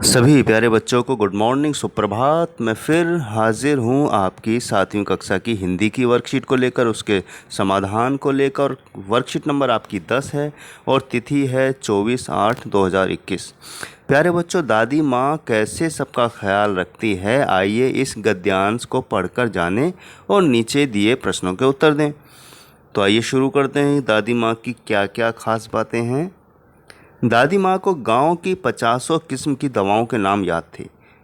सभी प्यारे बच्चों को गुड मॉर्निंग, सुप्रभात। मैं फिर हाजिर हूँ आपकी 7वीं कक्षा की हिंदी की वर्कशीट को लेकर, उसके समाधान को लेकर। वर्कशीट नंबर आपकी 10 है और तिथि है 24/8/2021। प्यारे बच्चों, दादी माँ कैसे सबका ख्याल रखती है, आइए इस गद्यांश को पढ़कर जानें और नीचे दिए प्रश्नों के उत्तर दें। तो आइए शुरू करते हैं। दादी माँ की क्या क्या खास बातें हैं। दादी माँ को गांव की 50 किस्म की दवाओं के नाम याद थे।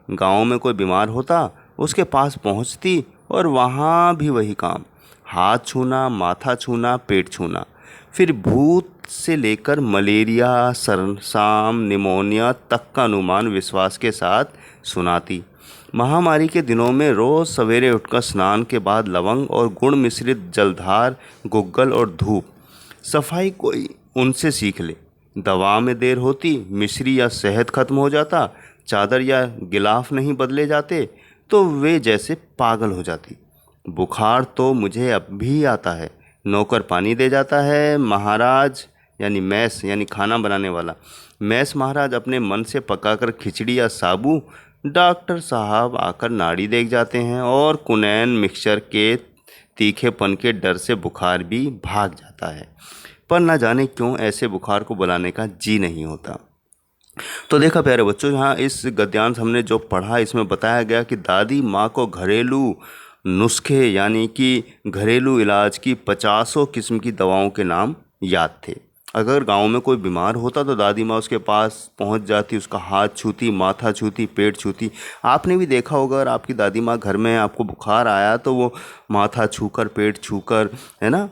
गांव में कोई बीमार होता, उसके पास पहुंचती और वहाँ भी वही काम, हाथ छूना, माथा छूना, पेट छूना। फिर भूत से लेकर मलेरिया, सरसाम, निमोनिया तक का अनुमान विश्वास के साथ सुनाती। महामारी के दिनों में रोज़ सवेरे उठकर स्नान के बाद लवंग और गुड़ मिश्रित जलधार, गुग्गल और धूप। सफाई कोई उनसे सीख ले। दवा में देर होती, मिश्री या शहद खत्म हो जाता, चादर या गिलाफ नहीं बदले जाते तो वे जैसे पागल हो जाती। बुखार तो मुझे अब भी आता है, नौकर पानी दे जाता है। महाराज यानी मैस यानी खाना बनाने वाला मैस महाराज अपने मन से पकाकर खिचड़ी या साबू, डॉक्टर साहब आकर नाड़ी देख जाते हैं और कुनैन मिक्सचर के तीखेपन के डर से बुखार भी भाग जाता है। पर न जाने क्यों ऐसे बुखार को बुलाने का जी नहीं होता। तो देखा प्यारे बच्चों, यहाँ इस गद्यांश हमने जो पढ़ा, इसमें बताया गया कि दादी माँ को घरेलू नुस्खे यानी कि घरेलू इलाज की 50 किस्म की दवाओं के नाम याद थे। अगर गांव में कोई बीमार होता तो दादी माँ उसके पास पहुंच जाती, उसका हाथ छूती, माथा छूती, पेट छूती। आपने भी देखा होगा, अगर आपकी दादी माँ घर में है, आपको बुखार आया तो वो माथा छूकर, पेट छूकर, है ना,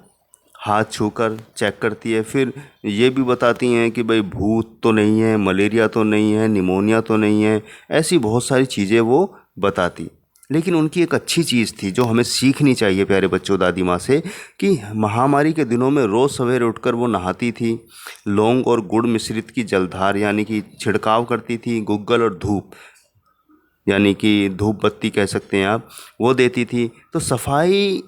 हाथ छूकर चेक करती है। फिर ये भी बताती हैं कि भाई भूत तो नहीं है, मलेरिया तो नहीं है, निमोनिया तो नहीं है, ऐसी बहुत सारी चीज़ें वो बताती। लेकिन उनकी एक अच्छी चीज़ थी जो हमें सीखनी चाहिए प्यारे बच्चों दादी माँ से, कि महामारी के दिनों में रोज़ सवेरे उठकर वो नहाती थी, लौंग और गुड़ मिश्रित की जलधार यानी कि छिड़काव करती थी, गुग्गल और धूप यानी कि धूप बत्ती कह सकते हैं आप, वो देती थी। तो सफाई,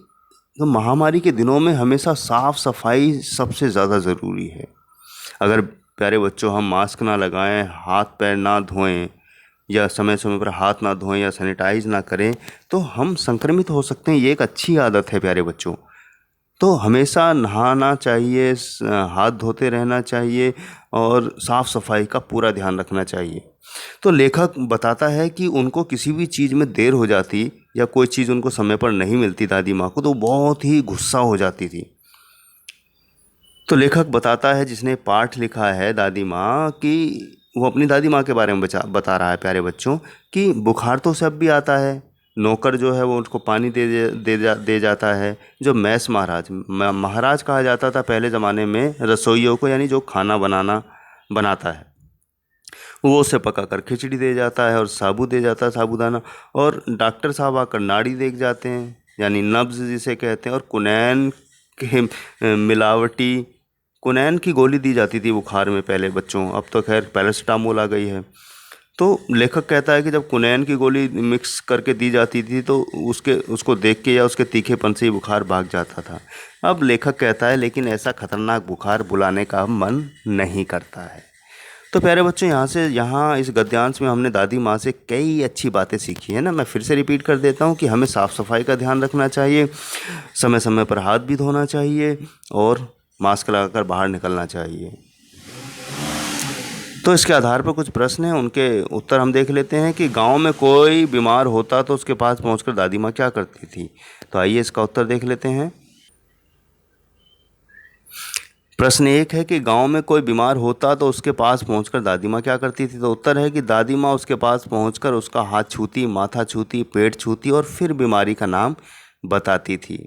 तो महामारी के दिनों में हमेशा साफ़ सफाई सबसे ज़्यादा ज़रूरी है। अगर प्यारे बच्चों हम मास्क ना लगाएं, हाथ पैर ना धोएं या समय समय पर हाथ ना धोएं या सैनिटाइज ना करें तो हम संक्रमित हो सकते हैं। ये एक अच्छी आदत है प्यारे बच्चों। तो हमेशा नहाना चाहिए, हाथ धोते रहना चाहिए और साफ़ सफाई का पूरा ध्यान रखना चाहिए। तो लेखक बताता है कि उनको किसी भी चीज़ में देर हो जाती या कोई चीज़ उनको समय पर नहीं मिलती दादी माँ को, तो बहुत ही गुस्सा हो जाती थी। तो लेखक बताता है, जिसने पाठ लिखा है दादी माँ, कि वो अपनी दादी माँ के बारे में बता रहा है प्यारे बच्चों, कि बुखार तो सब भी आता है, नौकर जो है वो उसको पानी दे जाता है। जो मैस महाराज, महाराज कहा जाता था पहले ज़माने में रसोइयों को, यानी जो खाना बनाता है, वो उसे पकाकर खिचड़ी दे जाता है और साबू दे जाता है, साबूदाना। और डॉक्टर साहब आकर नाड़ी देख जाते हैं यानी नब्ज़ जिसे कहते हैं। और कुनैन के मिलावटी कुनैन की गोली दी जाती थी बुखार में पहले बच्चों, अब तो खैर पैरासिटामोल आ गई है। तो लेखक कहता है कि जब कुनैन की गोली मिक्स करके दी जाती थी तो उसको देख के या उसके तीखेपन से ही बुखार भाग जाता था। अब लेखक कहता है, लेकिन ऐसा खतरनाक बुखार बुलाने का मन नहीं करता है। तो प्यारे बच्चों, यहाँ इस गद्यांश में हमने दादी माँ से कई अच्छी बातें सीखी है ना। मैं फिर से रिपीट कर देता हूँ कि हमें साफ़ सफाई का ध्यान रखना चाहिए, समय समय पर हाथ भी धोना चाहिए और मास्क लगाकर बाहर निकलना चाहिए। तो इसके आधार पर कुछ प्रश्न हैं, उनके उत्तर हम देख लेते हैं। कि गांव में कोई बीमार होता तो उसके पास पहुंचकर दादी माँ क्या करती थी। तो आइए इसका उत्तर देख लेते हैं। प्रश्न 1 है कि गांव में कोई बीमार होता तो उसके पास पहुंचकर दादी माँ क्या करती थी। तो उत्तर है कि दादी माँ उसके पास पहुंचकर उसका हाथ छूती, माथा छूती, पेट छूती और फिर बीमारी का नाम बताती थी।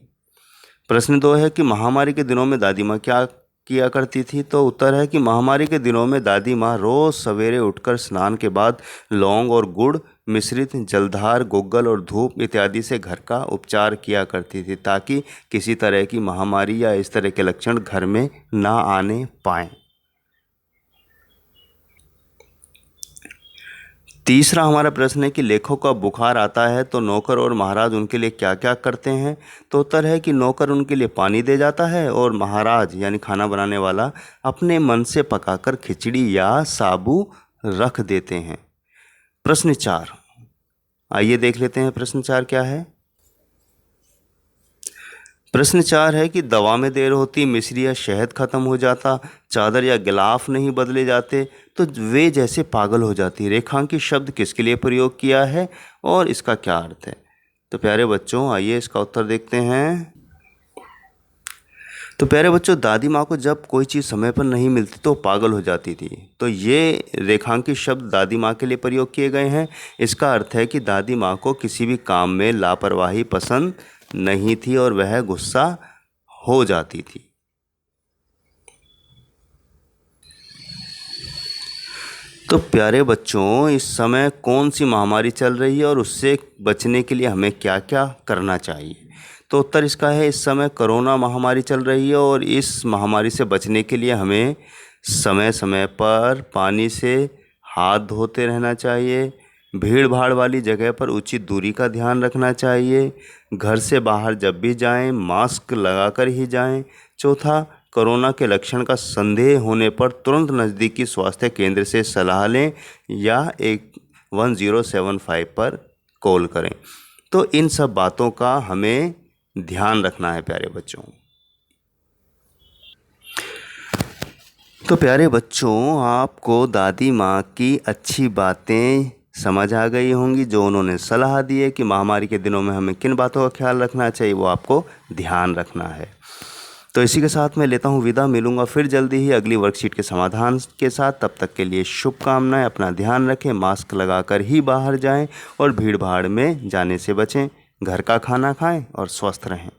प्रश्न 2 है कि महामारी के दिनों में दादी माँ क्या किया करती थी। तो उत्तर है कि महामारी के दिनों में दादी माँ रोज़ सवेरे उठकर स्नान के बाद लौंग और गुड़ मिश्रित जलधार, गुग्गल और धूप इत्यादि से घर का उपचार किया करती थी, ताकि किसी तरह की महामारी या इस तरह के लक्षण घर में ना आने पाएँ। तीसरा हमारा प्रश्न है कि लेखों का बुखार आता है तो नौकर और महाराज उनके लिए क्या क्या करते हैं। तो उत्तर है कि नौकर उनके लिए पानी दे जाता है और महाराज यानी खाना बनाने वाला अपने मन से पकाकर खिचड़ी या साबू रख देते हैं। प्रश्न 4, आइए देख लेते हैं प्रश्न 4 क्या है। प्रश्न 4 है कि दवा में देर होती, मिश्री या शहद खत्म हो जाता, चादर या गिलाफ नहीं बदले जाते तो वे जैसे पागल हो जाती। रेखांकित शब्द किसके लिए प्रयोग किया है और इसका क्या अर्थ है? तो प्यारे बच्चों आइए इसका उत्तर देखते हैं। तो प्यारे बच्चों, दादी माँ को जब कोई चीज़ समय पर नहीं मिलती तो पागल हो जाती थी। तो ये रेखांकित शब्द दादी माँ के लिए प्रयोग किए गए हैं। इसका अर्थ है कि दादी माँ को किसी भी काम में लापरवाही पसंद नहीं थी और वह गुस्सा हो जाती थी। तो प्यारे बच्चों, इस समय कौन सी महामारी चल रही है और उससे बचने के लिए हमें क्या क्या करना चाहिए? तो उत्तर इसका है, इस समय कोरोना महामारी चल रही है और इस महामारी से बचने के लिए हमें समय समय पर पानी से हाथ धोते रहना चाहिए, भीड़ भाड़ वाली जगह पर उचित दूरी का ध्यान रखना चाहिए, घर से बाहर जब भी जाएं मास्क लगाकर ही जाएं। चौथा, कोरोना के लक्षण का संदेह होने पर तुरंत नज़दीकी स्वास्थ्य केंद्र से सलाह लें या 1075 पर कॉल करें। तो इन सब बातों का हमें ध्यान रखना है प्यारे बच्चों। तो प्यारे बच्चों, आपको दादी माँ की अच्छी बातें समझ आ गई होंगी। जो उन्होंने सलाह दी है कि महामारी के दिनों में हमें किन बातों का ख्याल रखना चाहिए, वो आपको ध्यान रखना है। तो इसी के साथ मैं लेता हूँ विदा। मिलूंगा फिर जल्दी ही अगली वर्कशीट के समाधान के साथ। तब तक के लिए शुभकामनाएं। अपना ध्यान रखें, मास्क लगाकर ही बाहर जाएं और भीड़ भाड़ में जाने से बचें। घर का खाना खाएं और स्वस्थ रहें।